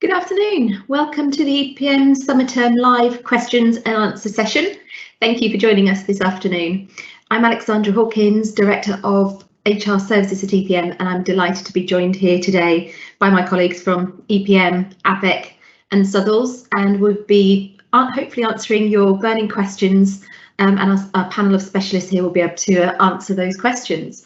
Good afternoon. Welcome to the EPM Summer Term Live Questions and Answer session. Thank you for joining us this afternoon. I'm Alexandra Hawkins, Director of HR Services at EPM, and I'm delighted to be joined here today by my colleagues from EPM, Avec and Southalls, and we'll be hopefully answering your burning questions, and our panel of specialists here will be able to answer those questions.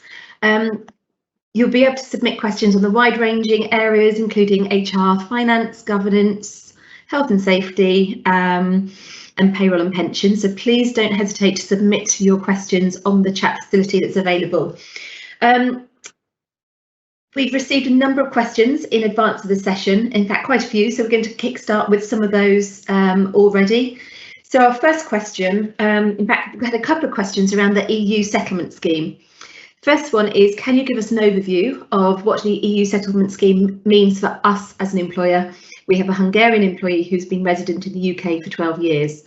You'll be able to submit questions on the wide-ranging areas, including HR, finance, governance, health and safety, and payroll and pension. So please don't hesitate to submit your questions on the chat facility that's available. We've received a number of questions in advance of the session, in fact, quite a few, so we're going to kickstart with some of those already. So our first question, in fact, we had a couple of questions around the EU settlement scheme. First one is, can you give us an overview of what the EU settlement scheme means for us as an employer? We have a Hungarian employee who's been resident in the UK for 12 years.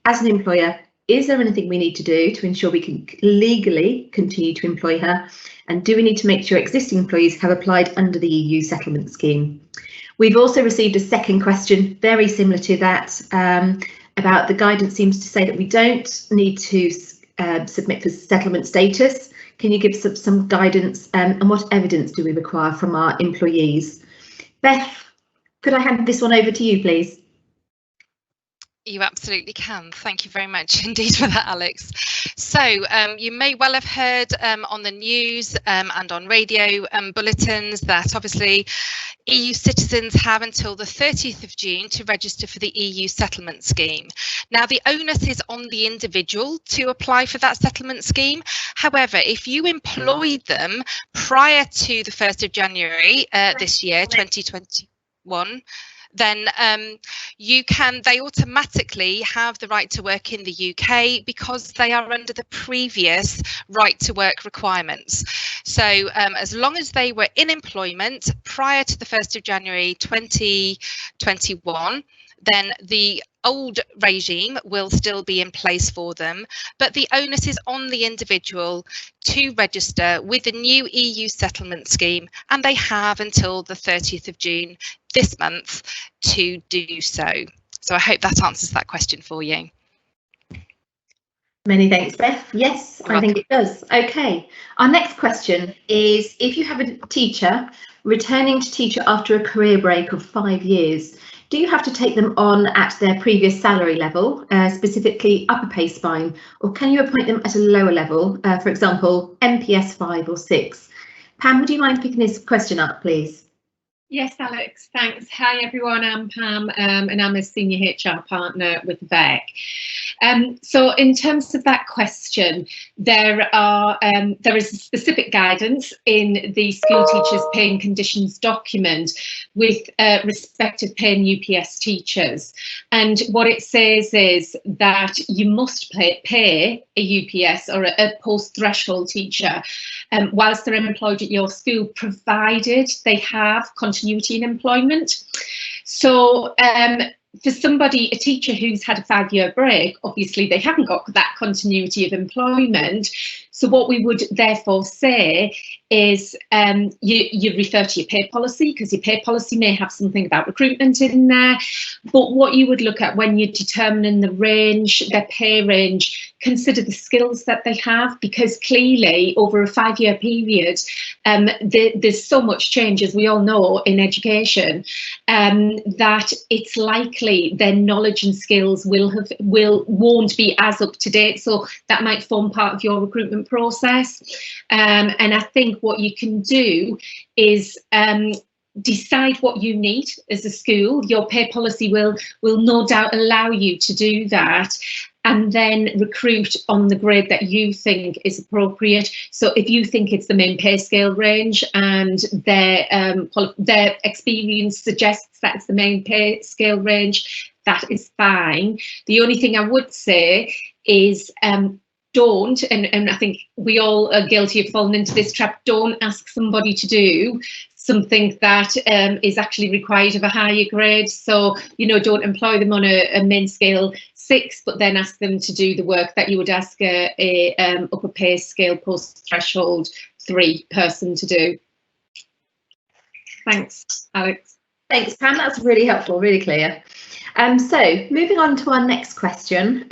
As an employer, is there anything we need to do to ensure we can legally continue to employ her? And do we need to make sure existing employees have applied under the EU settlement scheme? We've also received a second question, very similar to that, about the guidance seems to say that we don't need to submit for settlement status. Can you give some guidance and what evidence do we require from our employees? Beth, could I hand this one over to you, please? You absolutely can. Thank you very much indeed for that, Alex. So you may well have heard on the news and on radio bulletins that obviously EU citizens have until the 30th of June to register for the EU settlement scheme. Now, the onus is on the individual to apply for that settlement scheme. However, if you employed them prior to the 1st of January this year, 2021, then they automatically have the right to work in the UK because they are under the previous right to work requirements. So as long as they were in employment prior to the 1st of January 2021, then the old regime will still be in place for them, but the onus is on the individual to register with the new EU settlement scheme, and they have until the 30th of June this month to do so. So I hope that answers that question for you. Many thanks, Beth. Yes, I think it does. Okay, our next question is, if you have a teacher returning to teacher after a career break of 5 years, do you have to take them on at their previous salary level, specifically upper pay spine, or can you appoint them at a lower level, for example, MPS 5 or 6? Pam, would you mind picking this question up, please? Yes, Alex, thanks. Hi everyone, I'm Pam and I'm a senior HR partner with VEC. So in terms of that question, there is specific guidance in the School Teachers Pay and Conditions document with respect to paying UPS teachers. And what it says is that you must pay a UPS or a post-threshold teacher whilst they're employed at your school, provided they have continuity in employment. So for somebody, a teacher who's had a 5-year break, obviously they haven't got that continuity of employment. So what we would therefore say is you refer to your pay policy, because your pay policy may have something about recruitment in there. But what you would look at when you're determining the range, their pay range, consider the skills that they have, because clearly over a 5-year period, there's so much change, as we all know, in education, that it's likely their knowledge and skills won't be as up to date. So that might form part of your recruitment process. And I think what you can do is decide what you need as a school. Your pay policy will no doubt allow you to do that, and then recruit on the grade that you think is appropriate. So if you think it's the main pay scale range and their experience suggests that it's the main pay scale range, that is fine. The only thing I would say is don't, and I think we all are guilty of falling into this trap, don't ask somebody to do something that is actually required of a higher grade. So, you know, don't employ them on a main scale 6, but then ask them to do the work that you would ask a upper pay scale post threshold 3 person to do. Thanks, Alex. Thanks, Pam. That's really helpful, really clear. So moving on to our next question,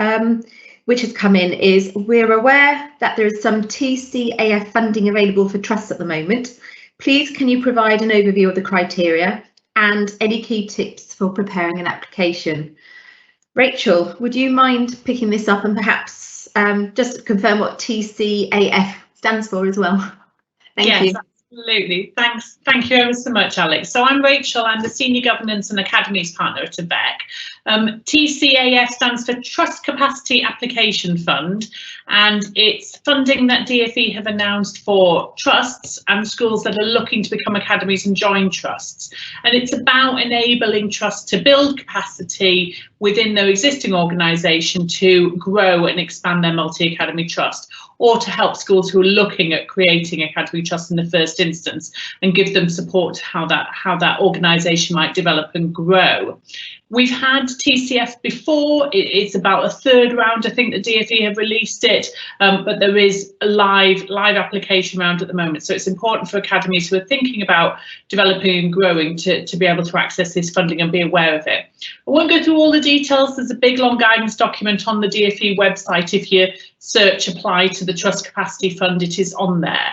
which has come in, is we're aware that there is some TCAF funding available for trusts at the moment. Please, can you provide an overview of the criteria and any key tips for preparing an application? Rachel, would you mind picking this up and perhaps just confirm what TCAF stands for as well? Thank you. Absolutely. Thanks. Thank you ever so much, Alex. So I'm Rachel. I'm the Senior Governance and Academies Partner at Avec. TCAF stands for Trust Capacity Application Fund, and it's funding that DfE have announced for trusts and schools that are looking to become academies and join trusts. And it's about enabling trusts to build capacity within their existing organisation to grow and expand their multi-academy trust, or to help schools who are looking at creating academy trusts in the first instance and give them support to how that organisation might develop and grow. We've had TCF before. It's about a third round. I think the DfE have released it, but there is a live application round at the moment. So it's important for academies who are thinking about developing and growing to be able to access this funding and be aware of it. I won't go through all the details. There's a big long guidance document on the DfE website. If you search apply to the Trust Capacity Fund, it is on there.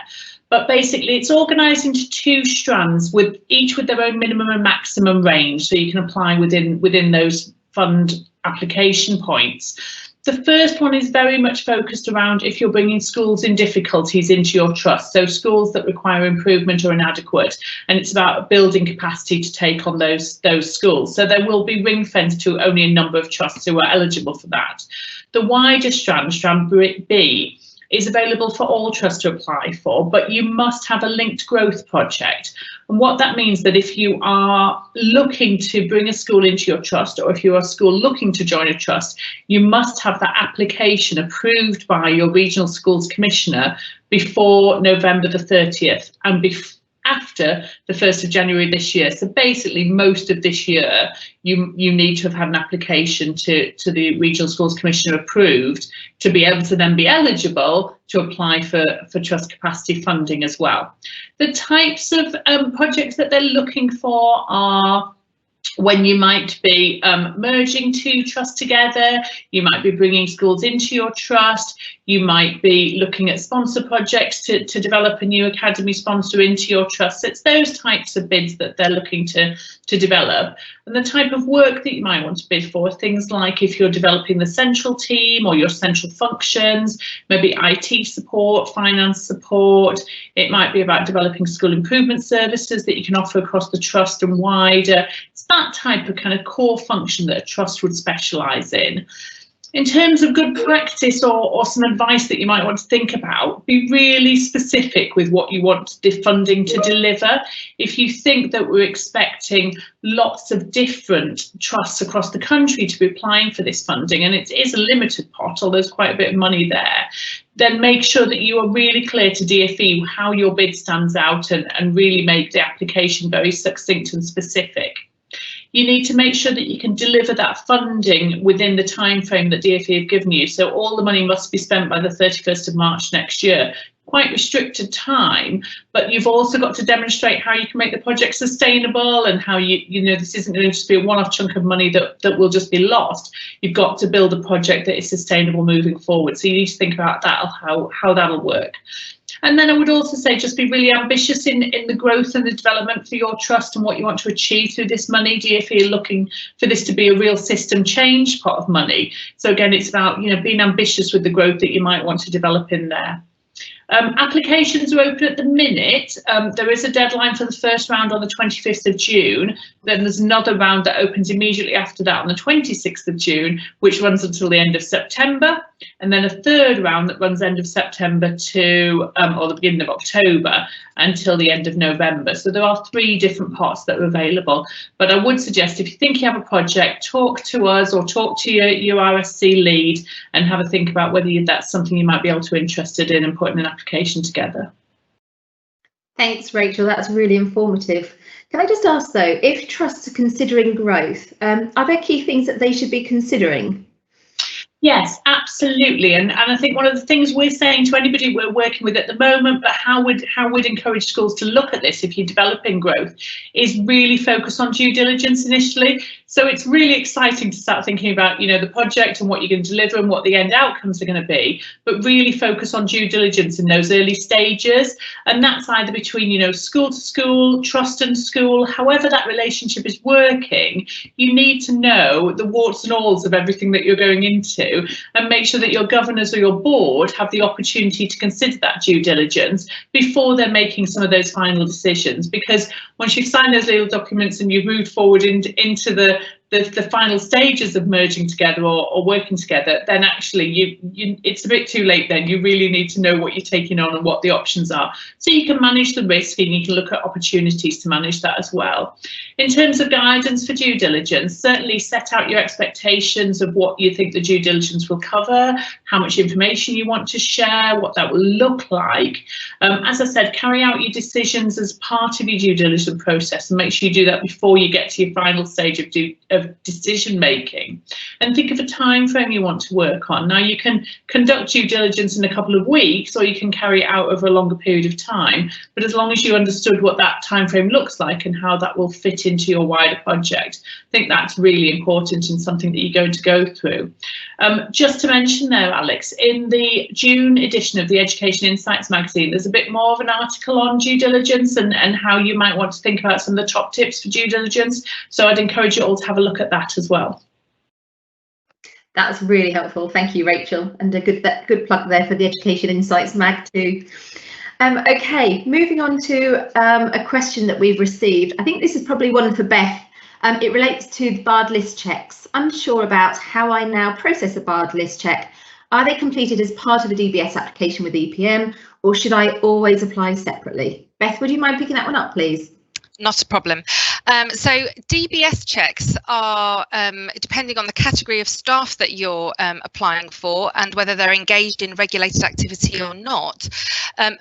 But basically it's organised into two strands, with each with their own minimum and maximum range, so you can apply within those fund application points. The first one is very much focused around if you're bringing schools in difficulties into your trust, so schools that require improvement or inadequate, and it's about building capacity to take on those schools. So there will be ring fenced to only a number of trusts who are eligible for that. The wider strand B, is available for all trusts to apply for, but you must have a linked growth project. And what that means that if you are looking to bring a school into your trust, or if you're a school looking to join a trust, you must have that application approved by your regional schools commissioner before November the 30th and after the 1st of January this year. So basically most of this year you need to have had an application to the Regional Schools Commissioner approved to be able to then be eligible to apply for trust capacity funding as well. The types of projects that they're looking for are when you might be merging two trusts together, you might be bringing schools into your trust, you might be looking at sponsor projects to develop a new academy sponsor into your trust. It's those types of bids that they're looking to develop. And the type of work that you might want to bid for, things like if you're developing the central team or your central functions, maybe IT support, finance support. It might be about developing school improvement services that you can offer across the trust and wider. It's that type of kind of core function that a trust would specialise in. In terms of good practice or some advice that you might want to think about, be really specific with what you want the funding to deliver. If you think that we're expecting lots of different trusts across the country to be applying for this funding, and it is a limited pot, although there's quite a bit of money there, then make sure that you are really clear to DfE how your bid stands out and really make the application very succinct and specific. You need to make sure that you can deliver that funding within the time frame that DfE have given you. So all the money must be spent by the 31st of March next year. Quite restricted time, but you've also got to demonstrate how you can make the project sustainable and how you know this isn't going to just be a one-off chunk of money that will just be lost. You've got to build a project that is sustainable moving forward. So you need to think about that, how that'll work. And then I would also say just be really ambitious in the growth and the development for your trust and what you want to achieve through this money. DfE are looking for this to be a real system change pot of money. So again, it's about being ambitious with the growth that you might want to develop in there. Applications are open at the minute. There is a deadline for the first round on the 25th of June. Then there's another round that opens immediately after that on the 26th of June, which runs until the end of September. And then a third round that runs end of September to or the beginning of October until the end of November. So there are 3 different pots that are available. But I would suggest if you think you have a project, talk to us or talk to your RSC lead and have a think about whether that's something you might be able to be interested in and putting an application together. Thanks, Rachel. That's really informative. Can I just ask though, if trusts are considering growth, are there key things that they should be considering? Yes, absolutely. And I think one of the things we're saying to anybody we're working with at the moment, but how we'd encourage schools to look at this if you're developing growth, is really focus on due diligence initially. So it's really exciting to start thinking about, you know, the project and what you're going to deliver and what the end outcomes are going to be, but really focus on due diligence in those early stages. And that's either between, you know, school to school, trust and school, however that relationship is working, you need to know the warts and alls of everything that you're going into, and make sure that your governors or your board have the opportunity to consider that due diligence before they're making some of those final decisions. Because once you've signed those legal documents and you've moved forward into the final stages of merging together or working together, then actually it's a bit too late then. You really need to know what you're taking on and what the options are, so you can manage the risk and you can look at opportunities to manage that as well. In terms of guidance for due diligence, certainly set out your expectations of what you think the due diligence will cover, how much information you want to share, what that will look like. As I said, carry out your decisions as part of your due diligence process, and make sure you do that before you get to your final stage of decision making, and think of a time frame you want to work on. Now, you can conduct due diligence in a couple of weeks, or you can carry it out over a longer period of time, but as long as you understood what that time frame looks like and how that will fit into your wider project, I think that's really important and something that you're going to go through. Just to mention there, Alex, in the June edition of the Education Insights magazine, there's a bit more of an article on due diligence and how you might want to think about some of the top tips for due diligence. So I'd encourage you all to have a look at that as well. That's really helpful. Thank you, Rachel, and a good plug there for the Education Insights mag too. Okay, moving on to a question that we've received. I think this is probably one for Beth. It relates to the barred list checks. Unsure about how I now process a barred list check. Are they completed as part of a DBS application with EPM, or should I always apply separately? Beth, would you mind picking that one up, please? Not a problem. So DBS checks are depending on the category of staff that you're applying for and whether they're engaged in regulated activity or not.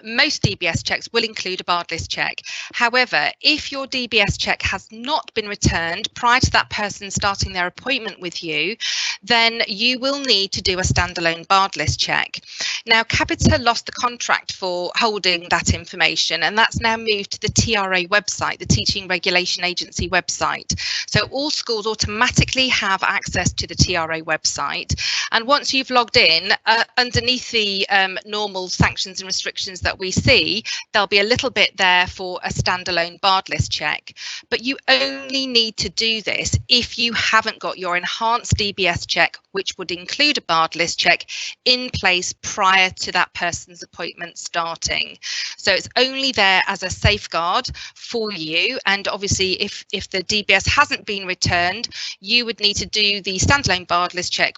Most DBS checks will include a barred list check. However, if your DBS check has not been returned prior to that person starting their appointment with you, then you will need to do a standalone barred list check. Now, Capita lost the contract for holding that information, and that's now moved to the TRA website, the Teaching Regulation Agency website. So all schools automatically have access to the TRA website. And once you've logged in, underneath the normal sanctions and restrictions that we see, there'll be a little bit there for a standalone barred list check. But you only need to do this if you haven't got your enhanced DBS check, which would include a barred list check, in place prior to that person's appointment starting. So it's only there as a safeguard for you. And obviously, if the DBS hasn't been returned, you would need to do the standalone barred list check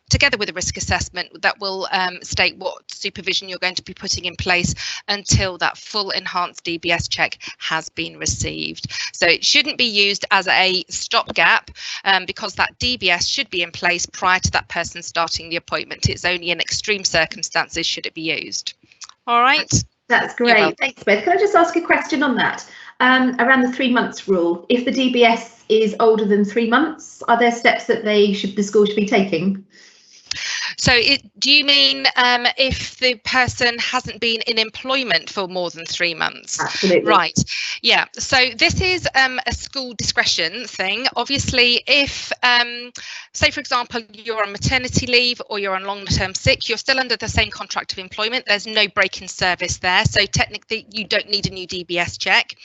together with a risk assessment that will state what supervision you're going to be putting in place until that full enhanced DBS check has been received. So it shouldn't be used as a stopgap because that DBS should be in place prior to that person starting the appointment. It's only in extreme circumstances should it be used. All right. That's great. Thanks, Beth. Can I just ask a question on that? Around the 3 months rule, if the DBS is older than 3 months, are there steps that the school should be taking? So do you mean if the person hasn't been in employment for more than 3 months? Absolutely. Right. Yeah. So this is a school discretion thing. Obviously, if, say, for example, you're on maternity leave or you're on long-term sick, you're still under the same contract of employment. There's no break in service there. So technically, you don't need a new DBS check.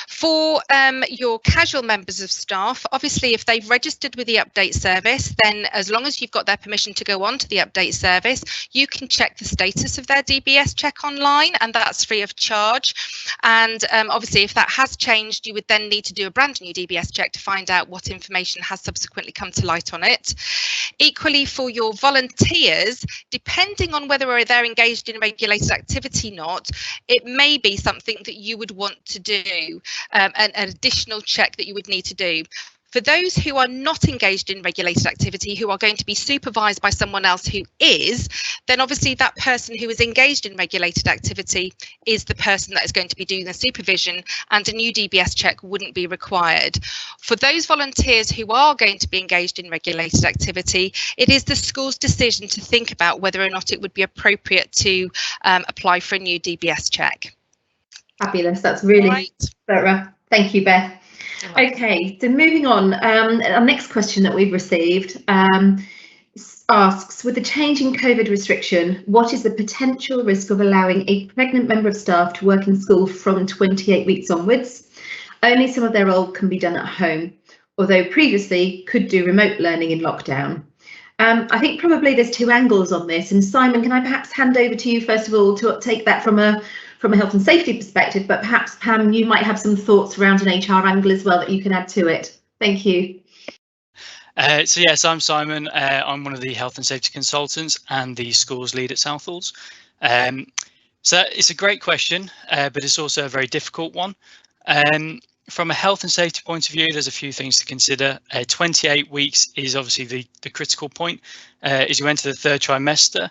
For your casual members of staff, obviously, if they've registered with the update service, then as long as you've got their permission to go on to the update service, you can check the status of their DBS check online, and that's free of charge. And obviously, if that has changed, you would then need to do a brand new DBS check to find out what information has subsequently come to light on it. Equally, for your volunteers, depending on whether they're engaged in regulated activity or not, it may be something that you would want to do, an additional check that you would need to do. For those who are not engaged in regulated activity, who are going to be supervised by someone else who is, then obviously that person who is engaged in regulated activity is the person that is going to be doing the supervision, and a new DBS check wouldn't be required. For those volunteers who are going to be engaged in regulated activity, it is the school's decision to think about whether or not it would be appropriate to apply for a new DBS check. Fabulous, that's really thorough. Thank you, Beth. Okay, so moving on, our next question that we've received asks, with the change in COVID restriction, what is the potential risk of allowing a pregnant member of staff to work in school from 28 weeks onwards? Only some of their role can be done at home, although previously could do remote learning in lockdown. I think probably there's two angles on this, and Simon, can I perhaps hand over to you first of all to take that from a health and safety perspective, but perhaps Pam, you might have some thoughts around an HR angle as well that you can add to it. Thank you. So yes, I'm Simon. I'm one of the health and safety consultants and the schools lead at Southalls. So it's a great question, but it's also a very difficult one. From a health and safety point of view, there's a few things to consider. 28 weeks is obviously the critical point. As you enter the third trimester,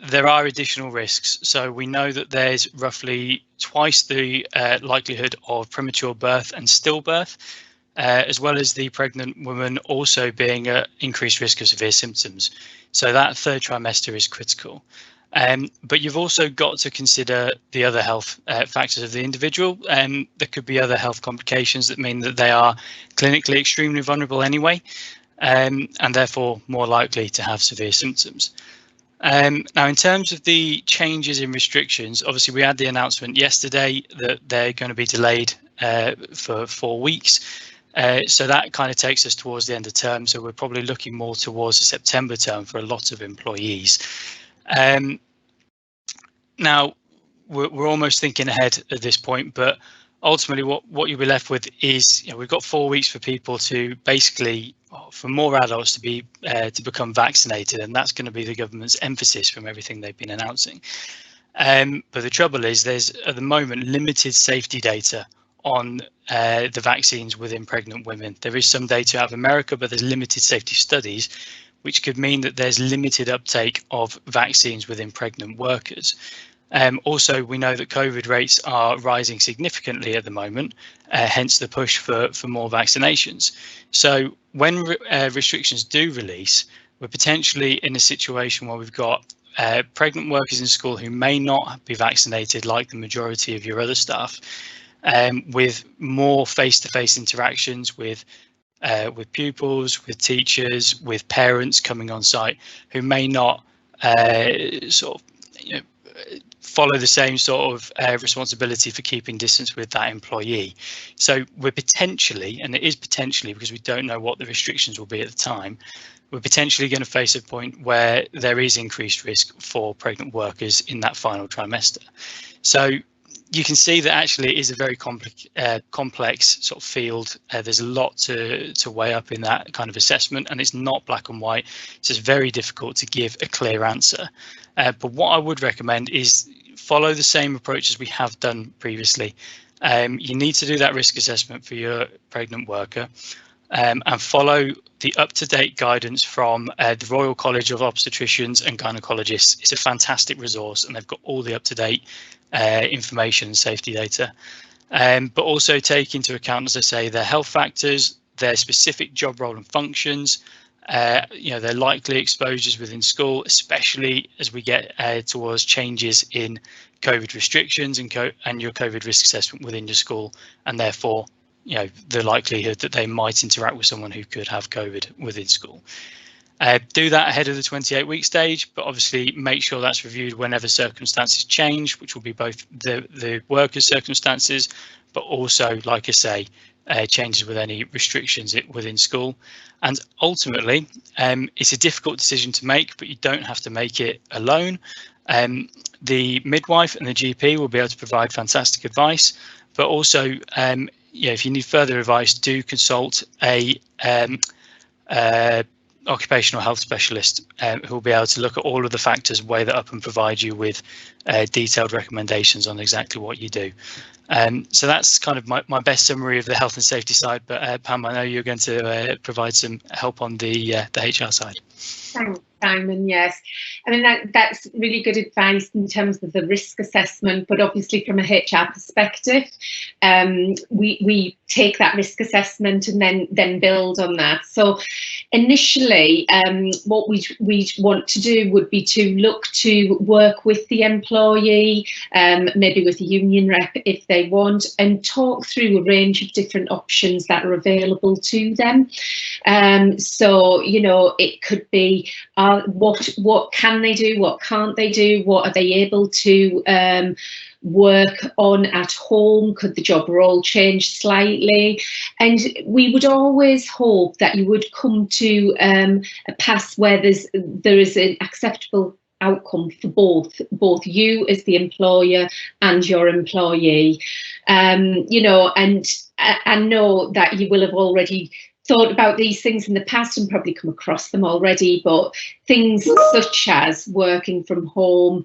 there are additional risks. So we know that there's roughly twice the likelihood of premature birth and stillbirth, as well as the pregnant woman also being at increased risk of severe symptoms. So that third trimester is critical. But you've also got to consider the other health factors of the individual. There could be other health complications that mean that they are clinically extremely vulnerable anyway, and therefore more likely to have severe symptoms. Now, in terms of the changes in restrictions, obviously we had the announcement yesterday that they're going to be delayed for 4 weeks. So that kind of takes us towards the end of term. So we're probably looking more towards the September term for a lot of employees. Now, we're almost thinking ahead at this point, but ultimately what you'll be left with is, we've got 4 weeks for people to basically, for more adults to be to become vaccinated, and that's going to be the government's emphasis from everything they've been announcing. But the trouble is there's at the moment limited safety data on the vaccines within pregnant women. There is some data out of America, but there's limited safety studies, which could mean that there's limited uptake of vaccines within pregnant workers. Also, we know that COVID rates are rising significantly at the moment, hence the push for more vaccinations. So when restrictions do release, we're potentially in a situation where we've got pregnant workers in school who may not be vaccinated like the majority of your other staff, with more face-to-face interactions with pupils, with teachers, with parents coming on site who may not follow the same sort of responsibility for keeping distance with that employee. So we're potentially, and it is potentially because we don't know what the restrictions will be at the time, we're potentially going to face a point where there is increased risk for pregnant workers in that final trimester. So you can see that actually it is a very complex sort of field. There's a lot to weigh up in that kind of assessment, and it's not black and white. So it's very difficult to give a clear answer. But what I would recommend is follow the same approach as we have done previously. You need to do that risk assessment for your pregnant worker, and follow the up-to-date guidance from the Royal College of Obstetricians and Gynecologists. It's a fantastic resource, and they've got all the up-to-date information and safety data, but also take into account, as I say, their health factors, their specific job role and functions, their likely exposures within school, especially as we get towards changes in COVID restrictions and your COVID risk assessment within your school, and therefore the likelihood that they might interact with someone who could have COVID within school. Do that ahead of the 28-week stage, but obviously make sure that's reviewed whenever circumstances change, which will be both the workers' circumstances, but also, like I say, changes with any restrictions within school. And ultimately, it's a difficult decision to make, but you don't have to make it alone. The midwife and the GP will be able to provide fantastic advice, but also, if you need further advice, do consult a occupational health specialist who will be able to look at all of the factors, weigh that up and provide you with detailed recommendations on exactly what you do. So that's kind of my best summary of the health and safety side, but Pam, I know you're going to provide some help on the HR side. Thanks, Simon. Yes, I mean that's really good advice in terms of the risk assessment, but obviously from a HR perspective, we take that risk assessment and then build on that. So initially, what we want to do would be to look to work with the employee, maybe with a union rep if they want, and talk through a range of different options that are available to them. So, you know, it could be what can they do, what can't they do, what are they able to work on at home, could the job role change slightly, and we would always hope that you would come to a pass where there is an acceptable outcome for both you as the employer and your employee. You know, and I know that you will have already thought about these things in the past and probably come across them already, but things such as working from home,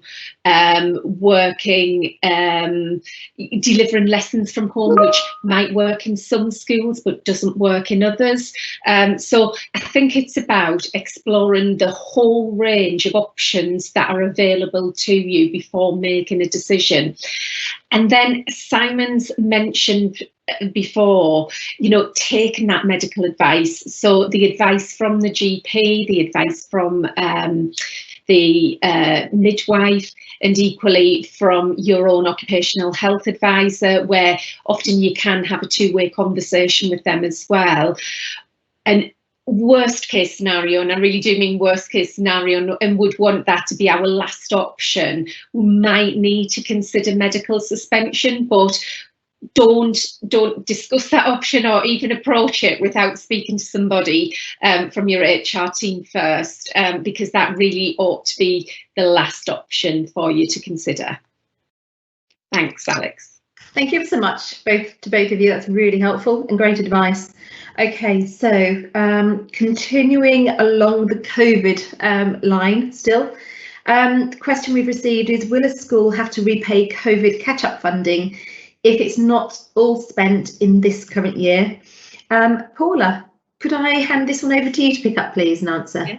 delivering lessons from home, which might work in some schools but doesn't work in others. So I think it's about exploring the whole range of options that are available to you before making a decision. And then Simon's mentioned before, you know, taking that medical advice. So the advice from the GP, the advice from the midwife, and equally from your own occupational health advisor, where often you can have a two-way conversation with them as well. And worst case scenario, and I really do mean worst case scenario, and would want that to be our last option, we might need to consider medical suspension, but don't discuss that option or even approach it without speaking to somebody from your HR team first, because that really ought to be the last option for you to consider. Thanks, Alex. Thank you so much, to both of you. That's really helpful and great advice. Okay, so continuing along the COVID line still. The question we've received is, will a school have to repay COVID catch-up funding if it's not all spent in this current year? Paula, could I hand this one over to you to pick up, please, and answer? Yeah,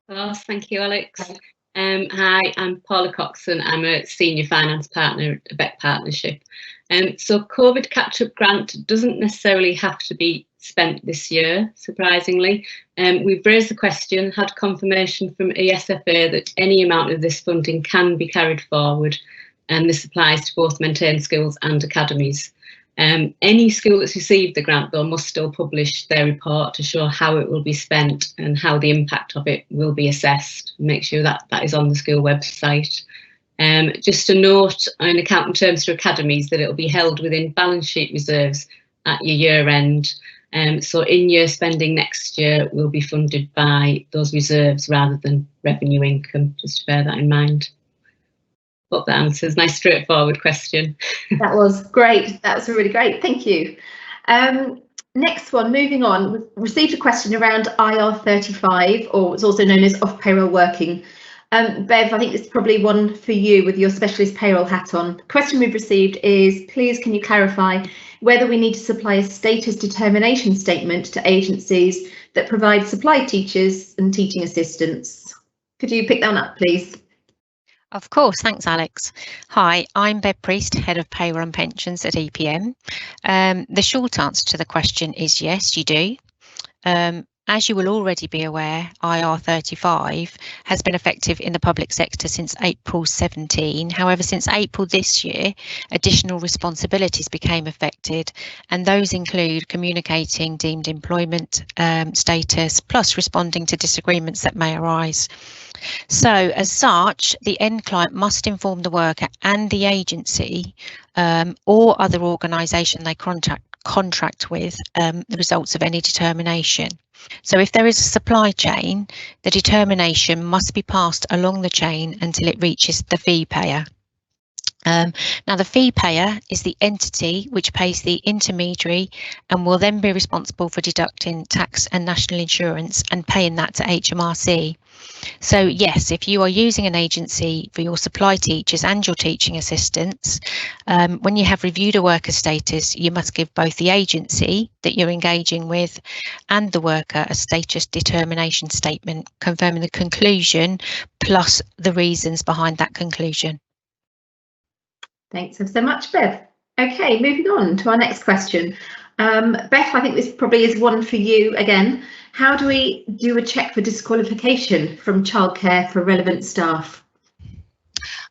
of course. Thank you, Alex. Hi, I'm Paula Coxon. I'm a senior finance partner at Avec Partnership. So COVID catch-up grant doesn't necessarily have to be spent this year, surprisingly. We've raised the question, had confirmation from ESFA that any amount of this funding can be carried forward, and this applies to both maintained schools and academies. Any school that's received the grant, though, must still publish their report to show how it will be spent and how the impact of it will be assessed. Make sure that that is on the school website. Just a note on accounting terms for academies that it will be held within balance sheet reserves at your year end. So in-year spending next year will be funded by those reserves rather than revenue income, just to bear that in mind. Hope that answers. Nice straightforward question. That was great. That was really great. Thank you. Next one, moving on, we've received a question around IR35, or what's also known as off-payroll working. Bev, I think this is probably one for you with your specialist payroll hat on. The question we've received is, please can you clarify whether we need to supply a status determination statement to agencies that provide supply teachers and teaching assistants? Could you pick that one up, please? Of course, thanks, Alex. Hi, I'm Bev Priest, Head of Payroll and Pensions at EPM. The short answer to the question is yes, you do. As you will already be aware, IR35 has been effective in the public sector since April 17. However, since April this year, additional responsibilities became effective, and those include communicating deemed employment status, plus responding to disagreements that may arise. So, as such, the end client must inform the worker and the agency or other organisation they contract with the results of any determination. So if there is a supply chain, the determination must be passed along the chain until it reaches the fee payer. Now, the fee payer is the entity which pays the intermediary and will then be responsible for deducting tax and national insurance and paying that to HMRC. So yes, if you are using an agency for your supply teachers and your teaching assistants, when you have reviewed a worker status, you must give both the agency that you're engaging with and the worker a status determination statement confirming the conclusion plus the reasons behind that conclusion. Thanks so much, Bev. Okay, moving on to our next question. Beth, I think this probably is one for you again. How do we do a check for disqualification from childcare for relevant staff?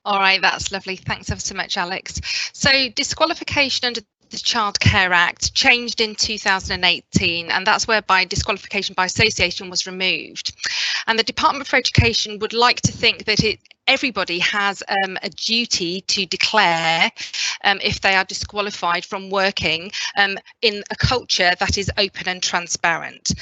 All right, that's lovely. Thanks ever so much, Alex. So disqualification under the Child Care Act changed in 2018, and that's whereby disqualification by association was removed. And the Department for Education would like to think that everybody has a duty to declare if they are disqualified from working in a culture that is open and transparent.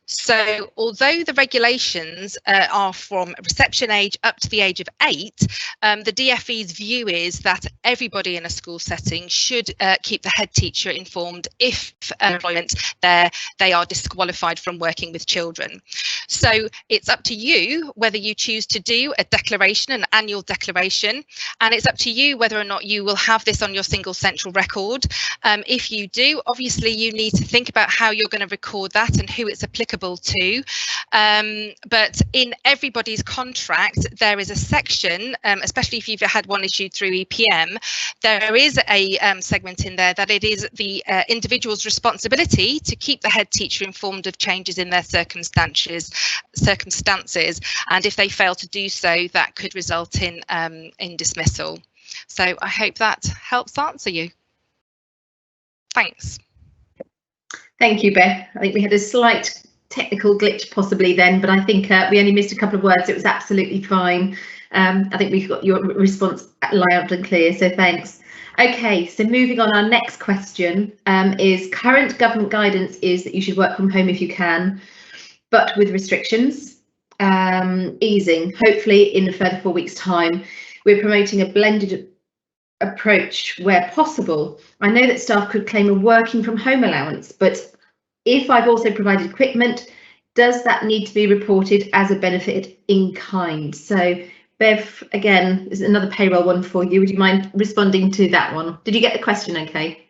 So although the regulations are from reception age up to the age of 8, the DFE's view is that everybody in a school setting should keep the head teacher informed if employment they are disqualified from working with children. So it's up to you whether you choose to do a declaration, an annual declaration, and it's up to you whether or not you will have this on your single central record. If you do, obviously you need to think about how you're going to record that and who it's applicable to, but in everybody's contract there is a section, especially if you've had one issued through EPM, there is a segment in there that it is the individual's responsibility to keep the head teacher informed of changes in their circumstances, and if they fail to do so, that could result in dismissal. So I hope that helps answer you. Thanks. Thank you, Beth. I think we had a slight technical glitch possibly then, but I think we only missed a couple of words. It was absolutely fine. I think we've got your response loud and clear, so thanks. Okay, so moving on, our next question is current government guidance is that you should work from home if you can, but with restrictions, easing, hopefully in a further 4 weeks' time. We're promoting a blended approach where possible. I know that staff could claim a working from home allowance, but if I've also provided equipment, does that need to be reported as a benefit in kind? So Bev, again, is another payroll one for you. Would you mind responding to that one? Did you get the question okay?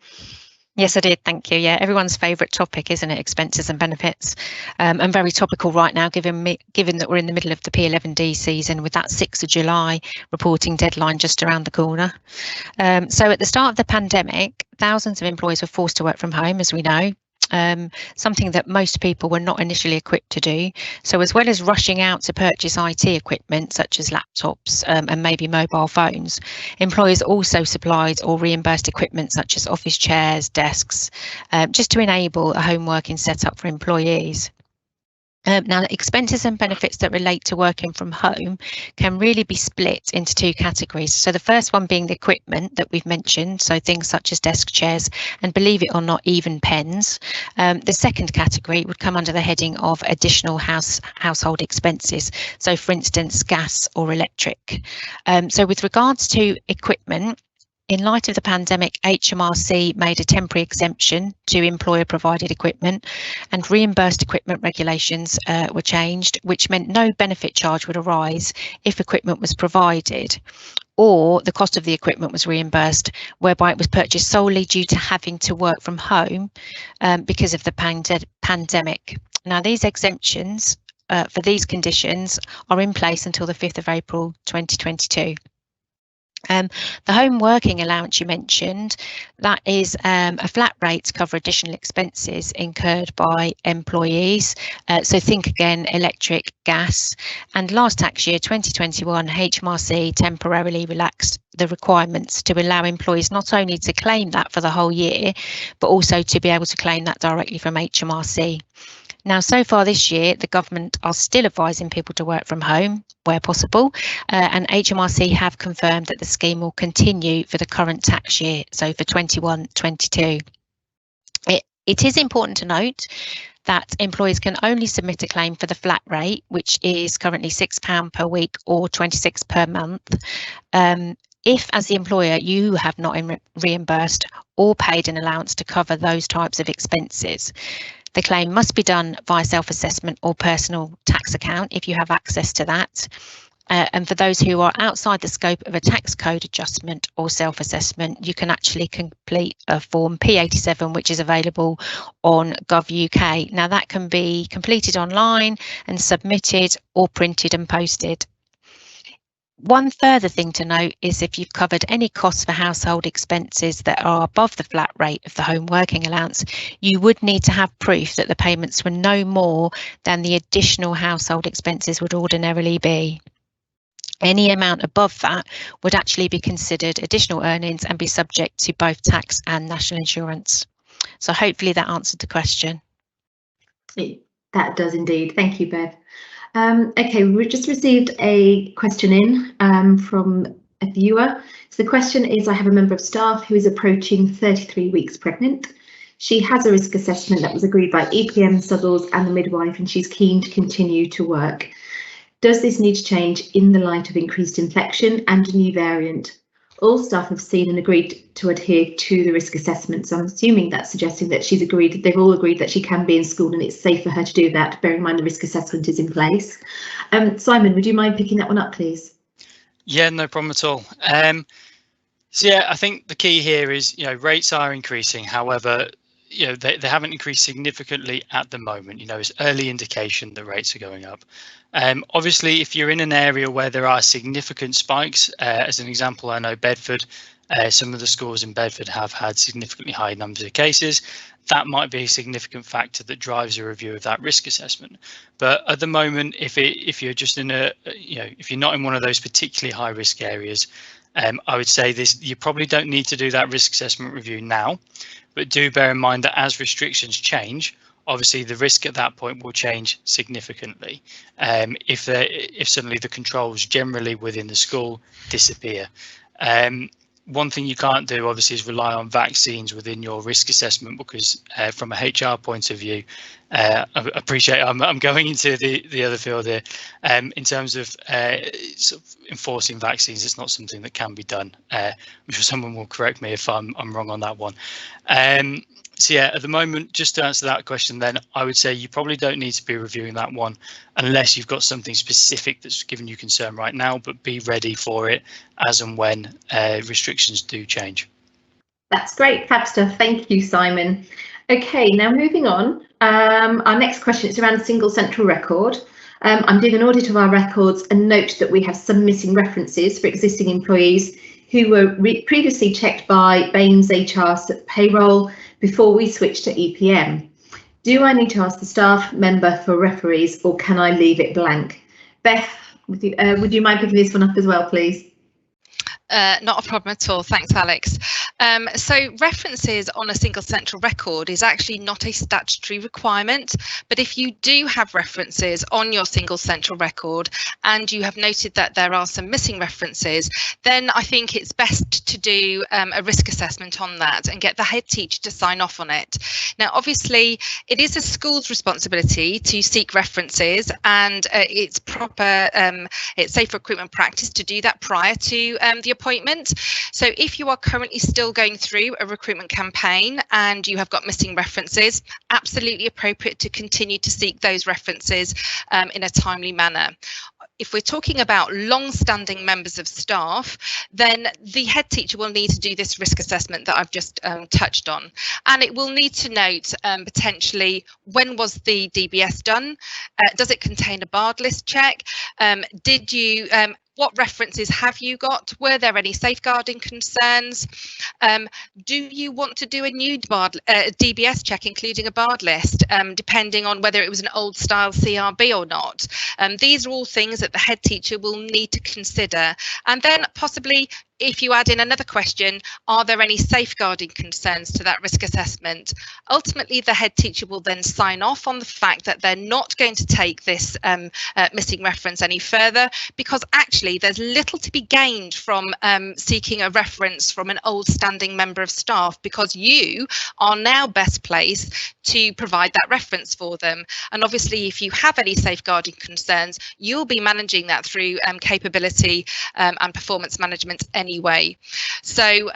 Yes, I did. Thank you. Yeah, everyone's favourite topic, isn't it? Expenses and benefits, and very topical right now, given that we're in the middle of the P11D season with that 6th of July reporting deadline just around the corner. So at the start of the pandemic, thousands of employees were forced to work from home, as we know. Something that most people were not initially equipped to do. So as well as rushing out to purchase IT equipment such as laptops and maybe mobile phones, employers also supplied or reimbursed equipment such as office chairs, desks, just to enable a home working setup for employees. Now, the expenses and benefits that relate to working from home can really be split into two categories. So the first one being the equipment that we've mentioned, so things such as desk chairs and, believe it or not, even pens. The second category would come under the heading of additional household expenses. So, for instance, gas or electric. So with regards to equipment, in light of the pandemic, HMRC made a temporary exemption to employer-provided equipment, and reimbursed equipment regulations were changed, which meant no benefit charge would arise if equipment was provided, or the cost of the equipment was reimbursed, whereby it was purchased solely due to having to work from home because of the pandemic. Now, these exemptions for these conditions are in place until the 5th of April 2022. The home working allowance you mentioned, that is a flat rate to cover additional expenses incurred by employees. So think again, electric, gas. And last tax year, 2021, HMRC temporarily relaxed the requirements to allow employees not only to claim that for the whole year, but also to be able to claim that directly from HMRC. Now, so far this year, the government are still advising people to work from home where possible, and HMRC have confirmed that the scheme will continue for the current tax year, so for 21-22. It is important to note that employees can only submit a claim for the flat rate, which is currently £6 per week or £26 per month. if, as the employer, you have not reimbursed or paid an allowance to cover those types of expenses, the claim must be done via self-assessment or personal tax account if you have access to that. And for those who are outside the scope of a tax code adjustment or self-assessment, you can actually complete a form P87, which is available on Gov.uk. Now that can be completed online and submitted or printed and posted. One further thing to note is if you've covered any costs for household expenses that are above the flat rate of the home working allowance, you would need to have proof that the payments were no more than the additional household expenses would ordinarily be. Any amount above that would actually be considered additional earnings and be subject to both tax and national insurance. So hopefully that answered the question. That does indeed. Thank you, Bev. OK, we've just received a question in from a viewer. So the question is, I have a member of staff who is approaching 33 weeks pregnant. She has a risk assessment that was agreed by EPM, Southalls and the midwife, and she's keen to continue to work. Does this need to change in the light of increased infection and a new variant? All staff have seen and agreed to adhere to the risk assessment. So I'm assuming that's suggesting that she's agreed, they've all agreed that she can be in school and it's safe for her to do that, bearing in mind the risk assessment is in place. Simon, would you mind picking that one up, please? Yeah, no problem at all. So yeah, I think the key here is, rates are increasing. However, they haven't increased significantly at the moment. It's early indication that rates are going up. Obviously, if you're in an area where there are significant spikes, as an example, I know Bedford, some of the schools in Bedford have had significantly high numbers of cases. That might be a significant factor that drives a review of that risk assessment. But at the moment, if you're just in if you're not in one of those particularly high risk areas, I would say you probably don't need to do that risk assessment review now. But do bear in mind that as restrictions change, obviously the risk at that point will change significantly if suddenly the controls generally within the school disappear. One thing you can't do obviously is rely on vaccines within your risk assessment, because from a HR point of view, I appreciate I'm going into the other field here. In terms of sort of enforcing vaccines, it's not something that can be done. I'm sure someone will correct me if I'm wrong on that one. So yeah, at the moment, just to answer that question, then I would say you probably don't need to be reviewing that one unless you've got something specific that's given you concern right now, but be ready for it as and when restrictions do change. That's great, fab stuff. Thank you, Simon. OK, now moving on. Our next question is around a single central record. I'm doing an audit of our records and note that we have some missing references for existing employees who were previously checked by Baines HR payroll before we switched to EPM. Do I need to ask the staff member for referees, or can I leave it blank? Beth, would you mind picking this one up as well, please? Not a problem at all. Thanks, Alex. So references on a single central record is actually not a statutory requirement, but if you do have references on your single central record and you have noted that there are some missing references, then I think it's best to do a risk assessment on that and get the head teacher to sign off on it. Now, obviously, it is a school's responsibility to seek references, and it's proper, it's safe recruitment practice to do that prior to the appointment. So if you are currently still going through a recruitment campaign and you have got missing references, absolutely appropriate to continue to seek those references in a timely manner. If we're talking about long-standing members of staff, then the head teacher will need to do this risk assessment that I've just touched on, and it will need to note potentially when was the DBS done, does it contain a barred list check, did you what references have you got? Were there any safeguarding concerns? Do you want to do a new DBS check, including a barred list, depending on whether it was an old style CRB or not? These are all things that the head teacher will need to consider. And then possibly, if you add in another question, are there any safeguarding concerns to that risk assessment? Ultimately, the head teacher will then sign off on the fact that they're not going to take this missing reference any further, because actually there's little to be gained from seeking a reference from an old standing member of staff, because you are now best placed to provide that reference for them. And obviously, if you have any safeguarding concerns, you'll be managing that through capability and performance management anyway. So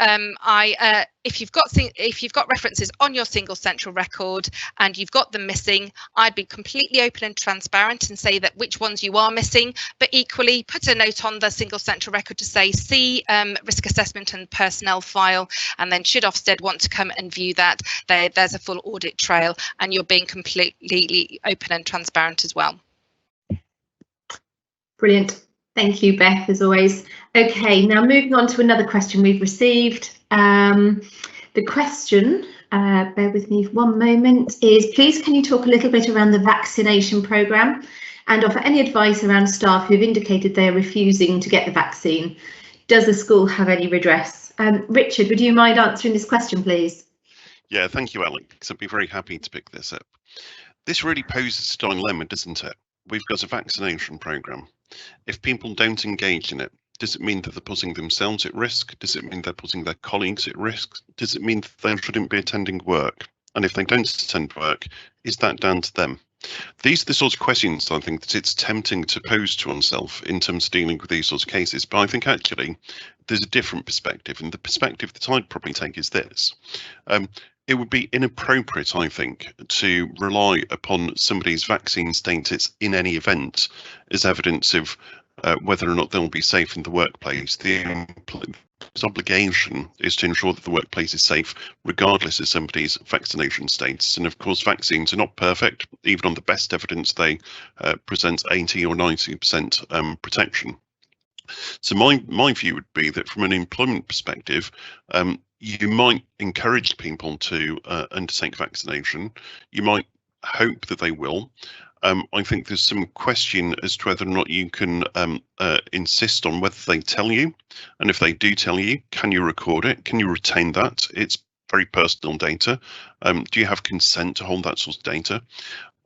if you've got references on your single central record and you've got them missing, I'd be completely open and transparent and say that which ones you are missing, but equally put a note on the single central record to say see risk assessment and personnel file, and then should Ofsted want to come and view that, there's a full audit trail, and you're being completely open and transparent as well. Brilliant. Thank you, Beth, as always. Okay, now moving on to another question we've received. The question, bear with me 1 moment, is please can you talk a little bit around the vaccination programme and offer any advice around staff who have indicated they are refusing to get the vaccine? Does the school have any redress? Richard, would you mind answering this question, please? Yeah, thank you, Alex. I'd be very happy to pick this up. This really poses a dilemma, doesn't it? We've got a vaccination programme. If people don't engage in it, does it mean that they're putting themselves at risk? Does it mean they're putting their colleagues at risk? Does it mean that they shouldn't be attending work? And if they don't attend work, is that down to them? These are the sorts of questions I think that it's tempting to pose to oneself in terms of dealing with these sorts of cases. But I think actually there's a different perspective, and the perspective that I'd probably take is this. It would be inappropriate, I think, to rely upon somebody's vaccine status in any event as evidence of whether or not they'll be safe in the workplace. The obligation is to ensure that the workplace is safe regardless of somebody's vaccination status. And of course, vaccines are not perfect. Even on the best evidence, they present 80 or 90% protection. So my view would be that from an employment perspective, you might encourage people to undertake vaccination. You might hope that they will. I think there's some question as to whether or not you can insist on whether they tell you. And if they do tell you, can you record it? Can you retain that? It's very personal data. Do you have consent to hold that sort of data?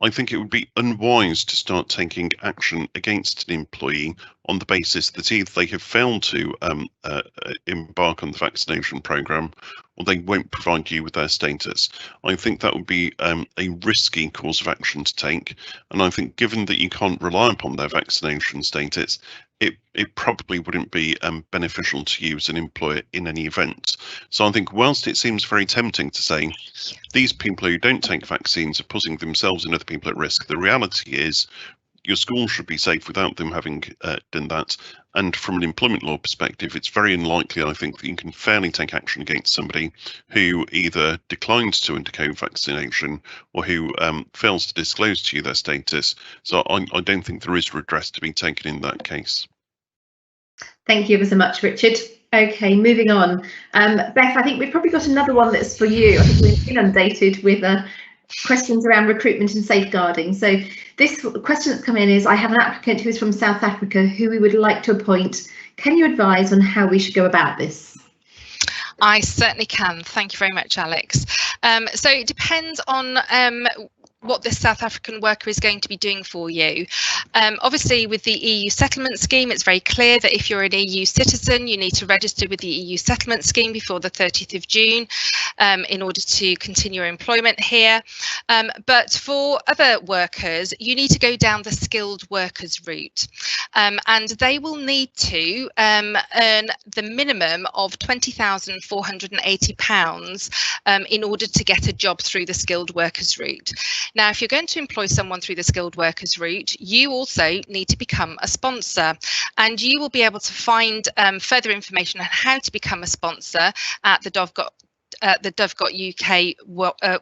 I think it would be unwise to start taking action against an employee on the basis that either they have failed to embark on the vaccination programme or they won't provide you with their status. I think that would be a risky course of action to take. And I think given that you can't rely upon their vaccination status, it probably wouldn't be beneficial to you as an employer in any event. So I think whilst it seems very tempting to say these people who don't take vaccines are putting themselves and other people at risk, the reality is your school should be safe without them having done that. And from an employment law perspective, it's very unlikely, I think, that you can fairly take action against somebody who either declines to undergo vaccination or who fails to disclose to you their status. So I don't think there is redress to be taken in that case. Thank you ever so much, Richard. Okay, moving on. Beth, I think we've probably got another one that's for you. I think we're inundated with questions around recruitment and safeguarding. So this question that's come in is, I have an applicant who is from South Africa who we would like to appoint. Can you advise on how we should go about this? I certainly can. Thank you very much, Alex. So it depends on what this South African worker is going to be doing for you. Obviously, with the EU settlement scheme, it's very clear that if you're an EU citizen, you need to register with the EU settlement scheme before the 30th of June in order to continue your employment here. But for other workers, you need to go down the skilled workers route, and they will need to earn the minimum of £20,480 in order to get a job through the skilled workers route. Now, if you're going to employ someone through the skilled workers route, you also need to become a sponsor, and you will be able to find further information on how to become a sponsor at the Dove.UK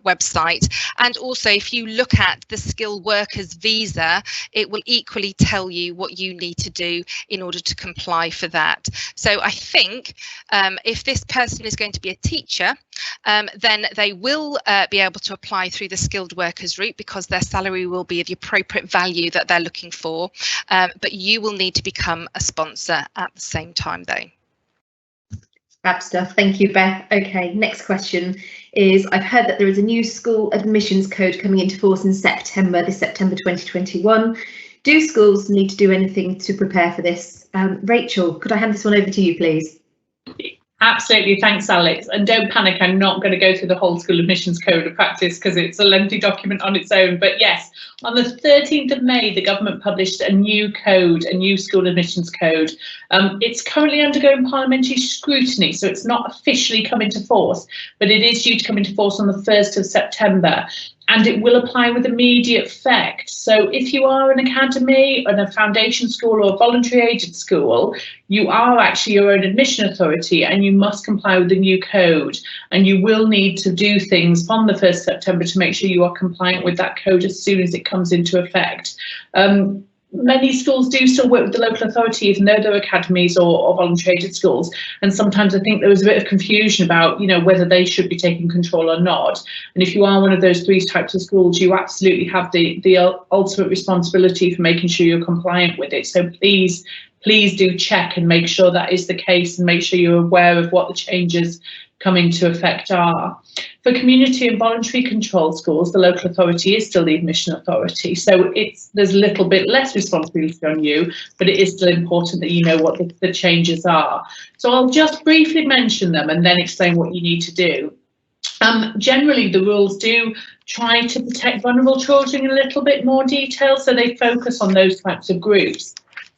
website. And also, if you look at the skilled workers visa, it will equally tell you what you need to do in order to comply for that. So I think if this person is going to be a teacher, then they will be able to apply through the skilled workers route because their salary will be of the appropriate value that they're looking for. But you will need to become a sponsor at the same time, though. Fab stuff. Thank you, Beth. Okay, next question is, I've heard that there is a new school admissions code coming into force in September, this September 2021. Do schools need to do anything to prepare for this? Rachel, could I hand this one over to you, please? Absolutely, thanks Alex, and don't panic, I'm not going to go through the whole school admissions code of practice because it's a lengthy document on its own, but yes, on the 13th of May the government published a new code, a new school admissions code. It's currently undergoing parliamentary scrutiny, so it's not officially come into force, but it is due to come into force on the 1st of September. And it will apply with immediate effect. So if you are an academy and a foundation school or a voluntary aided school, you are actually your own admission authority and you must comply with the new code. And you will need to do things from the 1st of September to make sure you are compliant with that code as soon as it comes into effect. Many schools do still work with the local authority, even though they're academies or voluntary aided schools. And sometimes I think there was a bit of confusion about, you know, whether they should be taking control or not. And if you are one of those 3 types of schools, you absolutely have the ultimate responsibility for making sure you're compliant with it. So please do check and make sure that is the case, and make sure you're aware of what the changes coming to effect are. For community and voluntary control schools, the local authority is still the admission authority, so there's a little bit less responsibility on you, but it is still important that you know what the changes are. So I'll just briefly mention them and then explain what you need to do. Generally, the rules do try to protect vulnerable children in a little bit more detail, so they focus on those types of groups.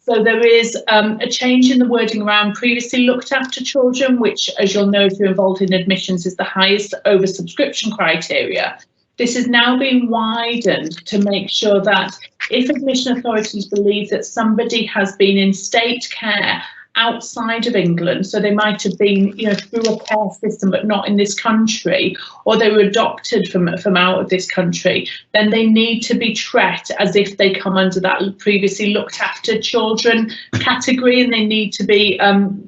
So there is a change in the wording around previously looked after children, which, as you'll know if you're involved in admissions, is the highest oversubscription criteria. This is now being widened to make sure that if admission authorities believe that somebody has been in state care outside of England, so they might have been, you know, through a care system but not in this country, or they were adopted from out of this country, then they need to be treated as if they come under that previously looked after children category, and they need to be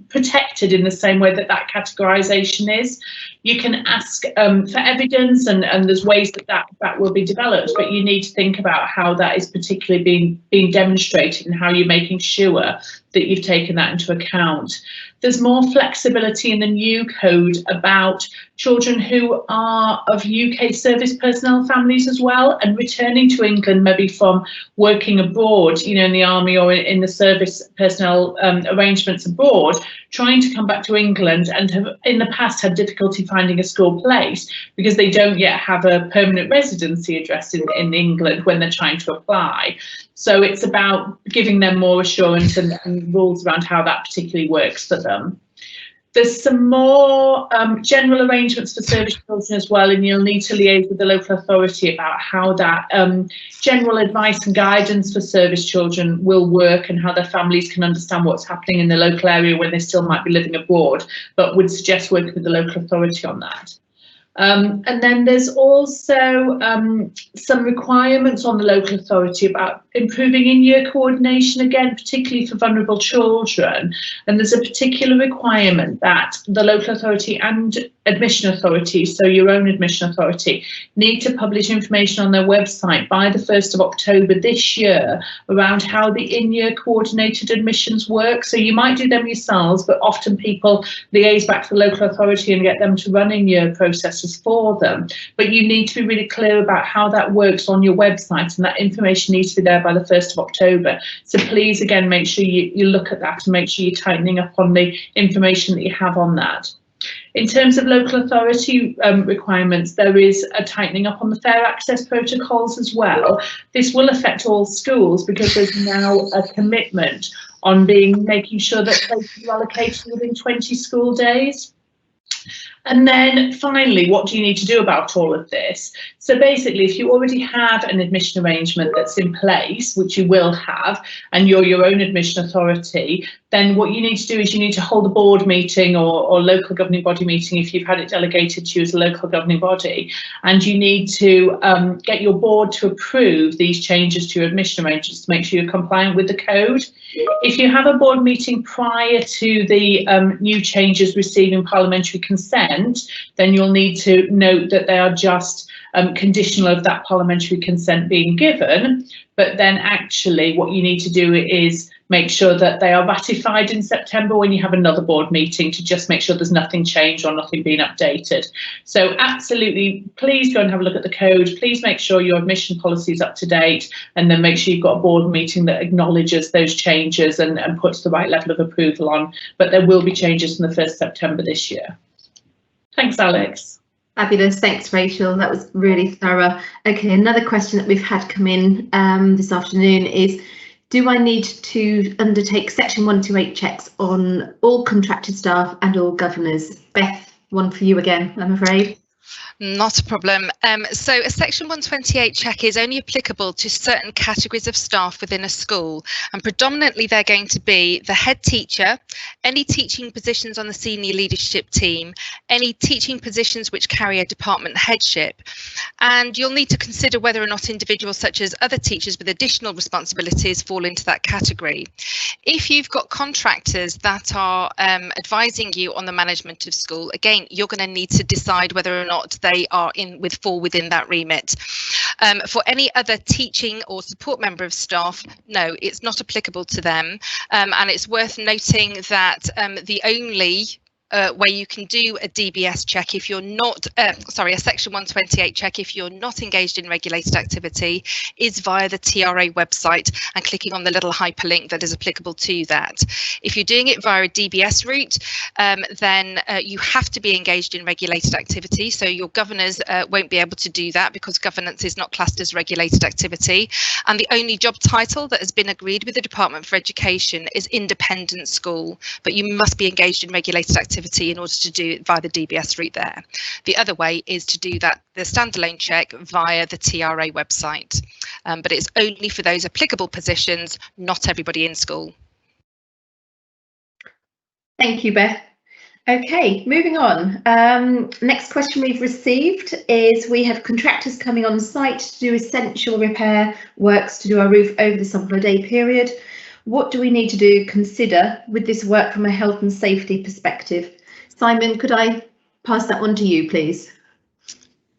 protected in the same way that that categorisation is. You can ask for evidence, and there's ways that will be developed, but you need to think about how that is particularly being demonstrated and how you're making sure that you've taken that into account. There's more flexibility in the new code about children who are of UK service personnel families as well, and returning to England maybe from working abroad, you know, in the army or in the service personnel arrangements abroad, trying to come back to England and have in the past had difficulty finding a school place because they don't yet have a permanent residency address in England when they're trying to apply. So it's about giving them more assurance and rules around how that particularly works for them. There's some more general arrangements for service children as well, and you'll need to liaise with the local authority about how that general advice and guidance for service children will work and how their families can understand what's happening in the local area when they still might be living abroad, but would suggest working with the local authority on that. And then there's also some requirements on the local authority about improving in-year coordination, again, particularly for vulnerable children. And there's a particular requirement that the local authority and admission authority, so your own admission authority, need to publish information on their website by the 1st of October this year around how the in-year coordinated admissions work. So you might do them yourselves, but often people liaise back to the local authority and get them to run in-year processes for them. But you need to be really clear about how that works on your website, and that information needs to be there by the 1st of October. So please, again, make sure you look at that and make sure you're tightening up on the information that you have on that. In terms of local authority requirements, there is a tightening up on the fair access protocols as well. This will affect all schools because there's now a commitment on making sure that places are allocated within 20 school days. And then finally, what do you need to do about all of this? So basically, if you already have an admission arrangement that's in place, which you will have, and you're your own admission authority, then what you need to do is you need to hold a board meeting or local governing body meeting if you've had it delegated to you as a local governing body, and you need to get your board to approve these changes to your admission arrangements to make sure you're compliant with the code. If you have a board meeting prior to the new changes receiving parliamentary consent, then you'll need to note that they are just conditional of that parliamentary consent being given. But then actually what you need to do is make sure that they are ratified in September when you have another board meeting, to just make sure there's nothing changed or nothing being updated. So absolutely, please go and have a look at the code. Please make sure your admission policy is up to date, and then make sure you've got a board meeting that acknowledges those changes and puts the right level of approval on. But there will be changes from the 1st September this year. Thanks, Alex. Fabulous, thanks Rachel, that was really thorough. Okay, another question that we've had come in this afternoon is, do I need to undertake section 128 checks on all contracted staff and all governors? Beth, one for you again, I'm afraid. Not a problem. So a section 128 check is only applicable to certain categories of staff within a school, and predominantly they're going to be the head teacher, any teaching positions on the senior leadership team, any teaching positions which carry a department headship, and you'll need to consider whether or not individuals such as other teachers with additional responsibilities fall into that category. If you've got contractors that are advising you on the management of school, again, you're going to need to decide whether or not they are fall within that remit. For any other teaching or support member of staff, no, it's not applicable to them. And it's worth noting that the only where you can do a DBS check if you're not, a section 128 check if you're not engaged in regulated activity, is via the TRA website and clicking on the little hyperlink that is applicable to that. If you're doing it via a DBS route, then you have to be engaged in regulated activity. So your governors won't be able to do that because governance is not classed as regulated activity. And the only job title that has been agreed with the Department for Education is independent school, but you must be engaged in regulated activity in order to do it via the DBS route there. The other way is to do that, the standalone check, via the TRA website, but it's only for those applicable positions, not everybody in school. Thank you, Beth. Okay, moving on. Next question we've received is, we have contractors coming on site to do essential repair works to do our roof over the summer holiday period. What do we need to consider with this work from a health and safety perspective? Simon, could I pass that one to you, please?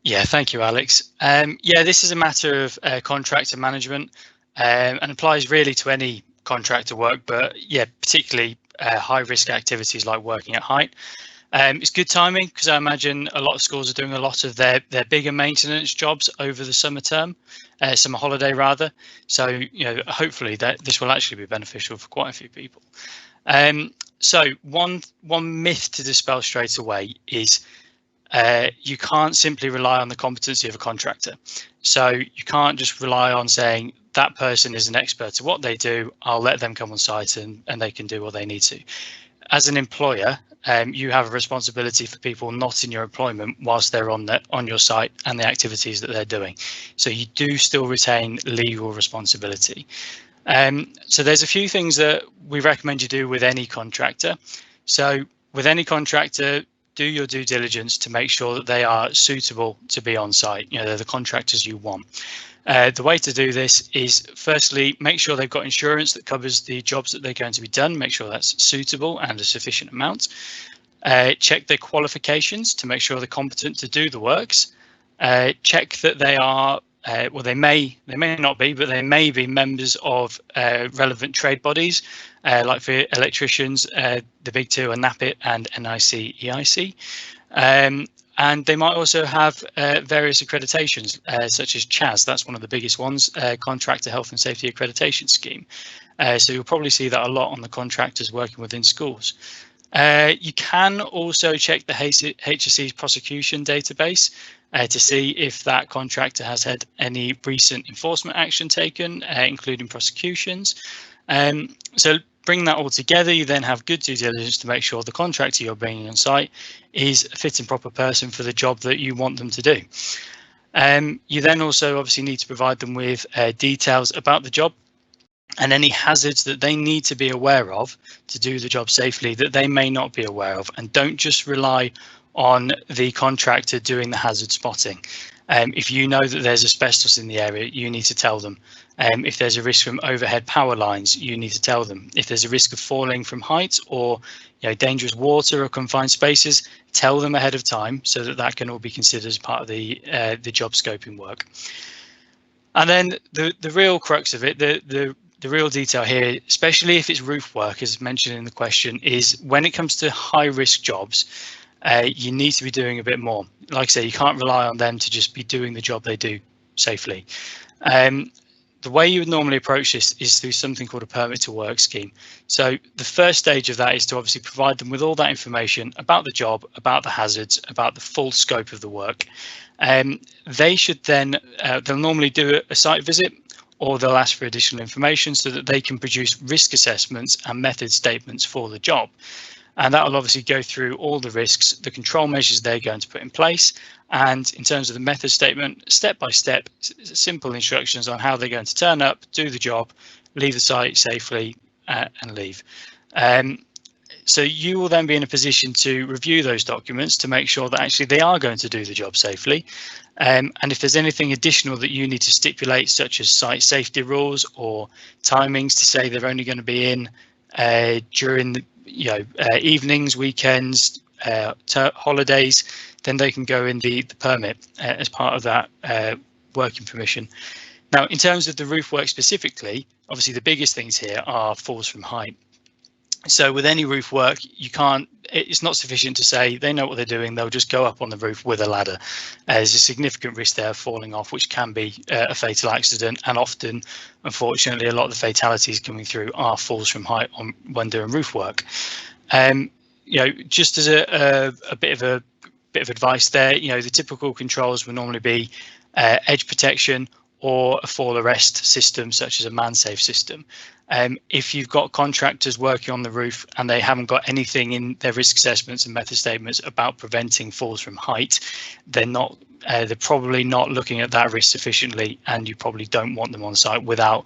Yeah, thank you, Alex. Yeah, this is a matter of contractor management and applies really to any contractor work, but yeah, particularly high risk activities like working at height. It's good timing because I imagine a lot of schools are doing a lot of their bigger maintenance jobs over the summer holiday rather. So, you know, hopefully that this will actually be beneficial for quite a few people. So one myth to dispel straight away is you can't simply rely on the competency of a contractor. So you can't just rely on saying that person is an expert at what they do, I'll let them come on site and they can do what they need to. As an employer, you have a responsibility for people not in your employment whilst they're on your site and the activities that they're doing. So you do still retain legal responsibility. So there's a few things that we recommend you do with any contractor. So with any contractor, do your due diligence to make sure that they are suitable to be on site. You know, they're the contractors you want. The way to do this is, firstly, make sure they've got insurance that covers the jobs that they're going to be done. Make sure that's suitable and a sufficient amount. Check their qualifications to make sure they're competent to do the works. Check that they are, well, they may not be, but they may be members of relevant trade bodies, like for electricians, the big two are NAPIT and NIC EIC. And they might also have various accreditations, such as CHAS. That's one of the biggest ones, Contractor Health and Safety Accreditation Scheme. So you'll probably see that a lot on the contractors working within schools. You can also check the HSE's prosecution database to see if that contractor has had any recent enforcement action taken, including prosecutions. So bring that all together, you then have good due diligence to make sure the contractor you're bringing on site is a fit and proper person for the job that you want them to do. You then also obviously need to provide them with details about the job and any hazards that they need to be aware of to do the job safely that they may not be aware of, and don't just rely on the contractor doing the hazard spotting. If you know that there's asbestos in the area, you need to tell them. If there's a risk from overhead power lines, you need to tell them. If there's a risk of falling from heights or dangerous water or confined spaces, tell them ahead of time so that that can all be considered as part of the job scoping work. And then the real crux of it, the the real detail here, especially if it's roof work, as mentioned in the question, is when it comes to high risk jobs, you need to be doing a bit more. Like I say, you can't rely on them to just be doing the job they do safely. The way you would normally approach this is through something called a permit to work scheme. So the first stage of that is to obviously provide them with all that information about the job, about the hazards, about the full scope of the work. They should then, they'll normally do a site visit, or they'll ask for additional information so that they can produce risk assessments and method statements for the job. And that will obviously go through all the risks, the control measures they're going to put in place. And in terms of the method statement, step by step, simple instructions on how they're going to turn up, do the job, leave the site safely and leave. So you will then be in a position to review those documents to make sure that actually they are going to do the job safely. And if there's anything additional that you need to stipulate, such as site safety rules or timings to say they're only going to be in during the evenings, weekends, holidays, then they can go in the permit as part of that working permission. Now, in terms of the roof work specifically, obviously the biggest things here are falls from height. So with any roof work, it's not sufficient to say they know what they're doing, they'll just go up on the roof with a ladder. There's a significant risk there of falling off, which can be a fatal accident, and often, unfortunately, a lot of the fatalities coming through are falls from height when doing roof work. Just as a bit of advice there, the typical controls will normally be edge protection or a fall arrest system, such as a man-safe system. If you've got contractors working on the roof and they haven't got anything in their risk assessments and method statements about preventing falls from height, they're probably not looking at that risk sufficiently, and you probably don't want them on site without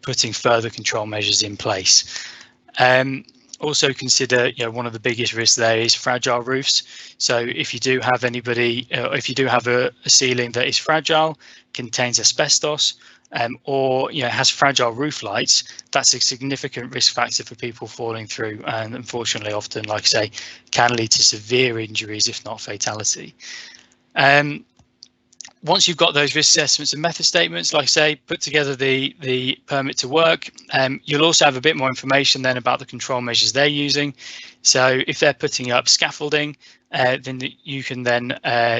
putting further control measures in place. Also consider, one of the biggest risks there is fragile roofs. So if you do have if you do have a ceiling that is fragile, contains asbestos, or has fragile roof lights, that's a significant risk factor for people falling through, and unfortunately often, like I say, can lead to severe injuries, if not fatality. Once you've got those risk assessments and method statements, like I say, put together the permit to work. You'll also have a bit more information then about the control measures they're using. So if they're putting up scaffolding, then you can then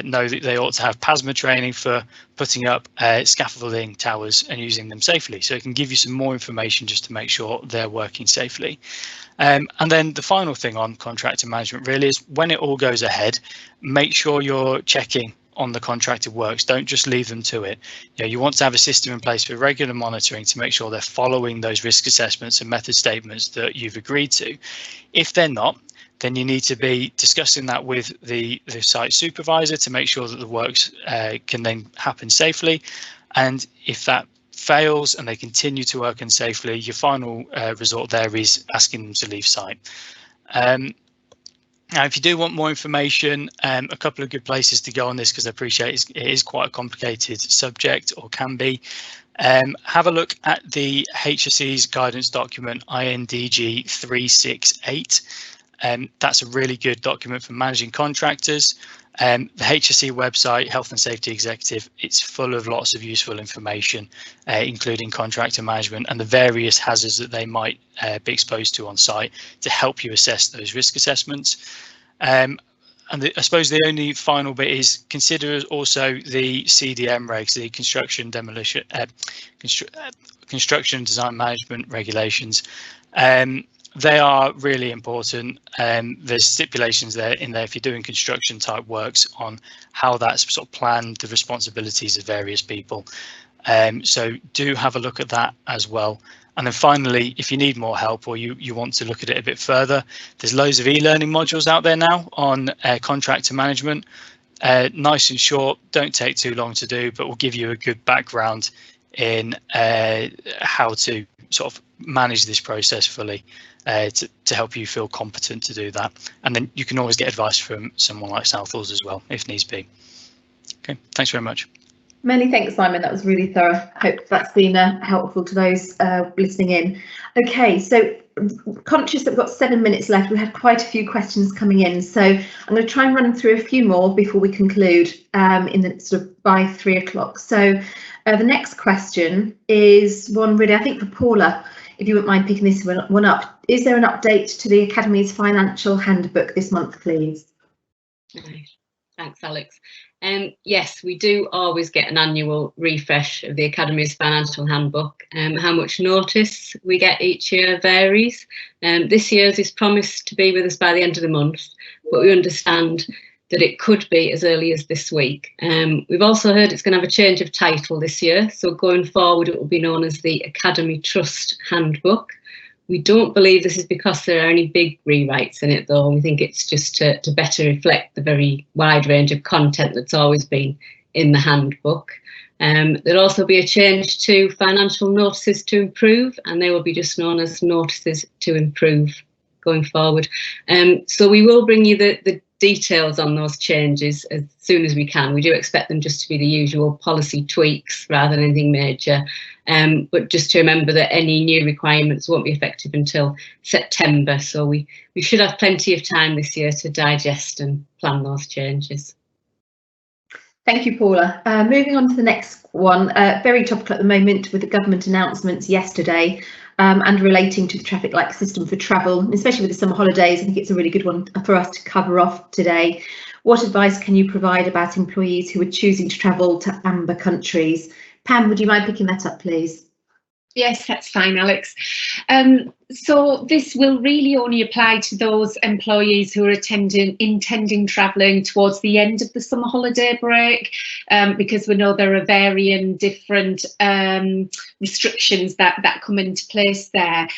know that they ought to have PASMA training for putting up scaffolding towers and using them safely. So it can give you some more information just to make sure they're working safely. And then the final thing on contractor management really is, when it all goes ahead, make sure you're checking on the contracted works. Don't just leave them to it. You want to have a system in place for regular monitoring to make sure they're following those risk assessments and method statements that you've agreed to. If they're not, then you need to be discussing that with the site supervisor to make sure that the works can then happen safely. And if that fails and they continue to work unsafely, your final resort there is asking them to leave site. Now, if you do want more information, a couple of good places to go on this, because I appreciate it is quite a complicated subject, or can be. Have a look at the HSE's guidance document, INDG 368. That's a really good document for managing contractors. The HSE website, Health and Safety Executive, it's full of lots of useful information, including contractor management and the various hazards that they might be exposed to on site, to help you assess those risk assessments. And I suppose the only final bit is consider also the CDM regs, the construction design management regulations. They are really important. There's stipulations there if you're doing construction type works on how that's sort of planned, the responsibilities of various people. So do have a look at that as well. And then finally, if you need more help, or you want to look at it a bit further, there's loads of e-learning modules out there now on contractor management. Nice and short, don't take too long to do, but will give you a good background in how to sort of manage this process fully, to help you feel competent to do that. And then you can always get advice from someone like Southalls as well, if needs be. Okay, thanks very much. Many thanks, Simon. That was really thorough. I hope that's been helpful to those listening in. Okay, so conscious that we've got 7 minutes left. We had quite a few questions coming in, so I'm going to try and run through a few more before we conclude in the sort of by 3 o'clock. So the next question is one really, I think, for Paula, if you wouldn't mind picking this one up. Is there an update to the Academy's financial handbook this month, please? Right. Thanks, Alex. Yes, we do always get an annual refresh of the Academy's financial handbook. How much notice we get each year varies. This year's is promised to be with us by the end of the month, but we understand that it could be as early as this week. We've also heard it's going to have a change of title this year, so going forward it will be known as the Academy Trust Handbook. We don't believe this is because there are any big rewrites in it, though. We think it's just to better reflect the very wide range of content that's always been in the handbook. There'll also be a change to financial notices to improve, and they will be just known as notices to improve going forward. So we will bring you the details on those changes as soon as we can. We do expect them just to be the usual policy tweaks rather than anything major. But just to remember that any new requirements won't be effective until September, so we should have plenty of time this year to digest and plan those changes. Thank you, Paula. Moving on to the next one, very topical at the moment with the government announcements yesterday and relating to the traffic light system for travel, especially with the summer holidays. I think it's a really good one for us to cover off today. What advice can you provide about employees who are choosing to travel to amber countries? Pam, would you mind picking that up, please? Yes, that's fine, Alex. So this will really only apply to those employees who are intending travelling towards the end of the summer holiday break, because we know there are varying different restrictions that come into place there.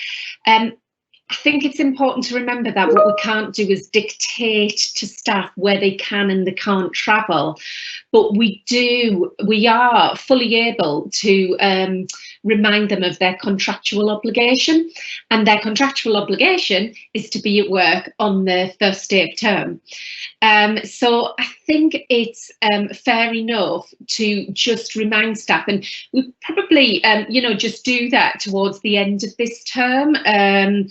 I think it's important to remember that what we can't do is dictate to staff where they can and they can't travel, but we are fully able to remind them of their contractual obligation, and their contractual obligation is to be at work on the first day of term. So I think it's fair enough to just remind staff, and we probably just do that towards the end of this term, and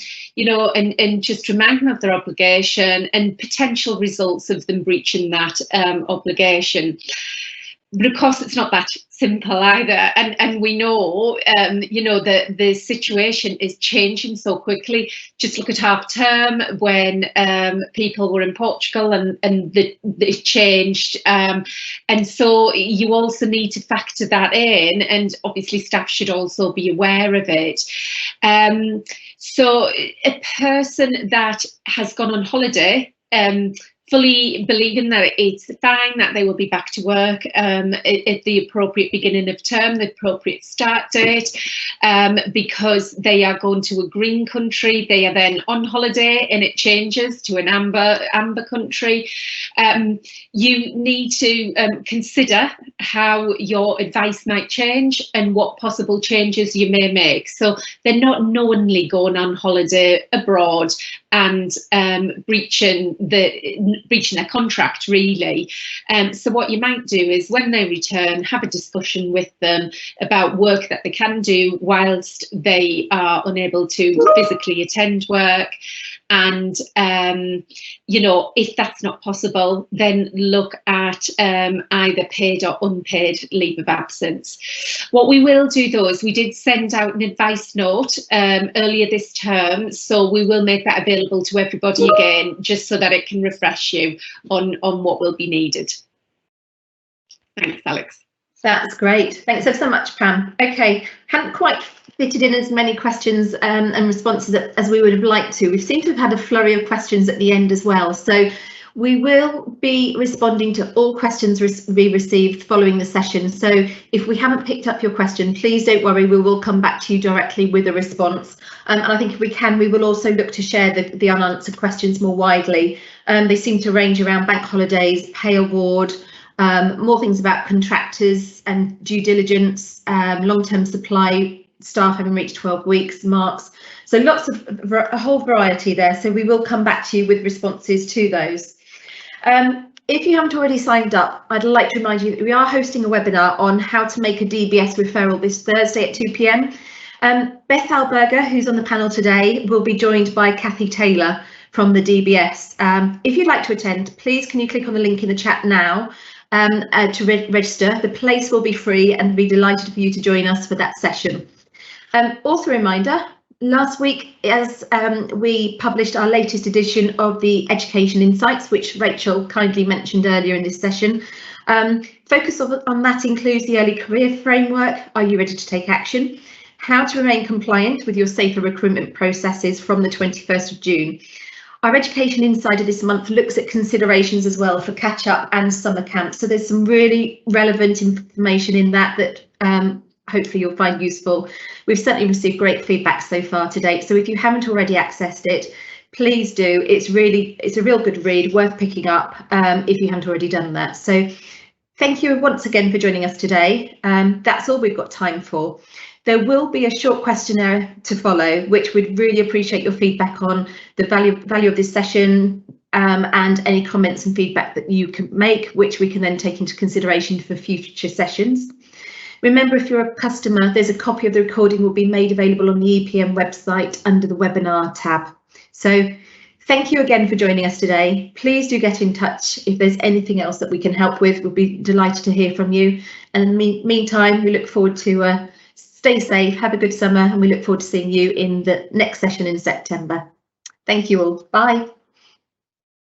just remind them of their obligation and potential results of them breaching that obligation. But of course, it's not that simple either, and we know, that the situation is changing so quickly. Just look at half term when people were in Portugal and it changed, and so you also need to factor that in, and obviously staff should also be aware of it. So a person that has gone on holiday, fully believing that it's fine, that they will be back to work at the appropriate beginning of term, the appropriate start date, because they are going to a green country. They are then on holiday and it changes to an amber country. You need to consider how your advice might change and what possible changes you may make. So they're not knowingly going on holiday abroad and breaching their contract, really. So what you might do is when they return, have a discussion with them about work that they can do whilst they are unable to physically attend work. And if that's not possible, then look at either paid or unpaid leave of absence. What we will do though is we did send out an advice note earlier this term, so we will make that available to everybody again, just so that it can refresh you on what will be needed. Thanks, Alex. That's great. Thanks so much, Pam. Okay, haven't quite fitted in as many questions and responses as we would have liked to. We seem to have had a flurry of questions at the end as well. So we will be responding to all questions we received following the session. So if we haven't picked up your question, please don't worry, we will come back to you directly with a response. And I think if we can, we will also look to share the unanswered questions more widely. They seem to range around bank holidays, pay award, more things about contractors and due diligence, long-term supply staff having reached 12 weeks marks. So lots of a whole variety there. So we will come back to you with responses to those. If you haven't already signed up, I'd like to remind you that we are hosting a webinar on how to make a DBS referral this Thursday at 2 p.m. Beth Alberger, who's on the panel today, will be joined by Kathy Taylor from the DBS. If you'd like to attend, please can you click on the link in the chat now to register. The place will be free, and we'll be delighted for you to join us for that session. Also a reminder, last week as we published our latest edition of the Education Insights, which Rachel kindly mentioned earlier in this session. Focus on that includes the early career framework, are you ready to take action? How to remain compliant with your safer recruitment processes from the 21st of June. Our Education Insider this month looks at considerations as well for catch-up and summer camp. So there's some really relevant information in that hopefully you'll find useful. We've certainly received great feedback so far to date. So if you haven't already accessed it, please do. It's a real good read, worth picking up if you haven't already done that. So thank you once again for joining us today. That's all we've got time for. There will be a short questionnaire to follow, which we'd really appreciate your feedback on the value of this session and any comments and feedback that you can make, which we can then take into consideration for future sessions. Remember, if you're a customer, there's a copy of the recording will be made available on the EPM website under the webinar tab. So thank you again for joining us today. Please do get in touch if there's anything else that we can help with. We'll be delighted to hear from you. And in the meantime, we look forward to stay safe, have a good summer, and we look forward to seeing you in the next session in September. Thank you all. Bye.